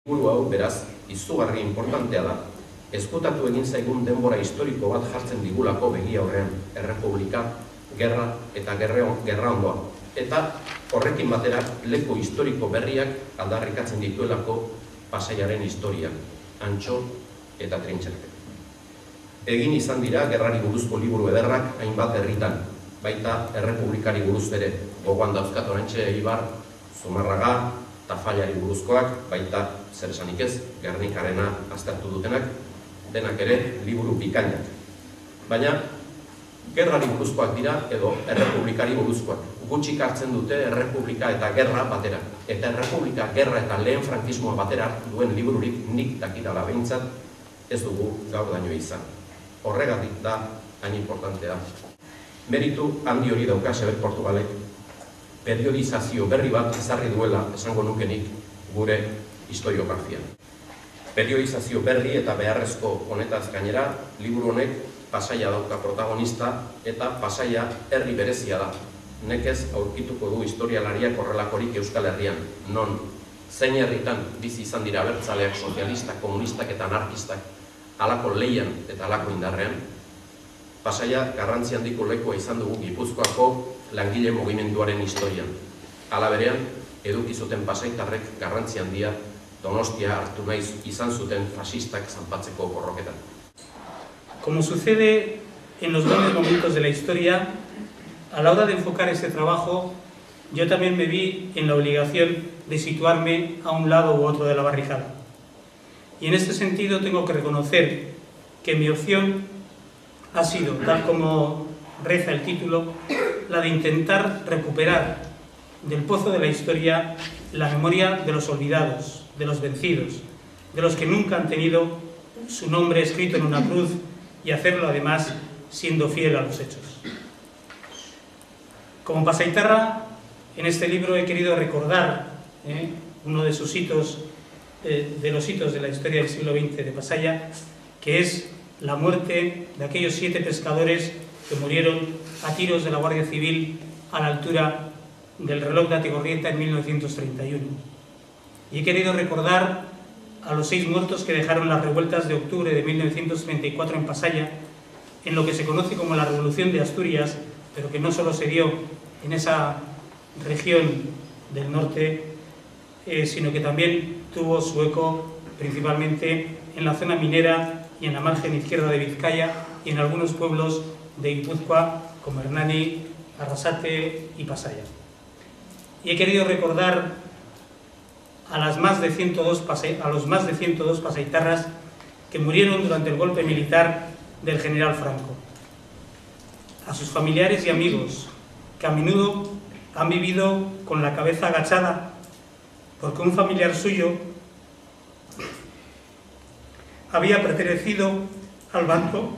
Liburu hau, beraz, izugarri importantea da. Ezkutatu egin zaigun denbora historiko bat jartzen digulako begi aurrean, errepublika, gerra eta gerra ondoa. Eta horrekin batera leku historiko berriak aldarrikatzen dituelako Pasaiaren historian, Antxo eta Trintxerpe. Egin izan dira gerrari buruzko liburu ederrak hainbat herritan, baita errepublikari buruz ere, gogoan dauzkat oraintxe Eibar, Zumarraga, Tafallari buruzkoak, baita zer esanik ez, Gernikarena aztertu dutenak, denak ere liburu bikainak. Baina, gerrari buruzkoak dira edo errepublikari buruzkoak. Gutxik hartzen dute errepublika eta gerra batera. Eta errepublika, gerra eta lehen frankismoa batera duen libururik nik dakitala behintzat ez dugu gaur daño izan. Horregatik da hain importantea. Meritu handi hori dauka Xabier Portugalek periodizazio berri bat ezarri duela, esango nukenik, gure historiografian. Periodizazio berri eta beharrezko honetaz gainera, liburu honek Pasaia dauka protagonista eta Pasaia herri berezia da. Nekez aurkituko du historialariak horrelakorik Euskal Herrian, non zein herritan bizi izan dira abertzaleak, sozialistak, komunistak eta anarkistak, halako leian eta halako indarrean. Pasaia garrantzi handiko lekua izan dugu Gipuzkoako langile mugimenduaren historian. Hala berean, eduki zuten pasaitarrek garrantzi handia Donostia hartu nahi izan zuten fasistak zanpatzeko borroketan. Como sucede en los grandes momentos de la historia, a la hora de enfocar ese trabajo, yo también me vi en la obligación de situarme a un lado u otro de la barricada. Y en este sentido tengo que reconocer que mi opción ha sido, tal como reza el título, la de intentar recuperar del pozo de la historia la memoria de los olvidados, de los vencidos, de los que nunca han tenido su nombre escrito en una cruz y hacerlo además siendo fiel a los hechos. Como pasaitarra, en este libro he querido recordar uno de sus hitos, de los hitos de la historia del siglo XX de Pasaia, que es la muerte de aquellos 7 pescadores que murieron a tiros de la Guardia Civil a la altura del reloj de Atigorrieta en 1931. Y he querido recordar a los 6 muertos que dejaron las revueltas de octubre de 1934 en Pasaia, en lo que se conoce como la Revolución de Asturias, pero que no solo se dio en esa región del norte, sino que también tuvo su eco principalmente en la zona minera y en la margen izquierda de Vizcaya y en algunos pueblos de Guipúzcoa como Hernani, Arrasate y Pasaia. Y he querido recordar a los más de 102 pasaitarras que murieron durante el golpe militar del general Franco. A sus familiares y amigos que a menudo han vivido con la cabeza agachada porque un familiar suyo había pertenecido al bando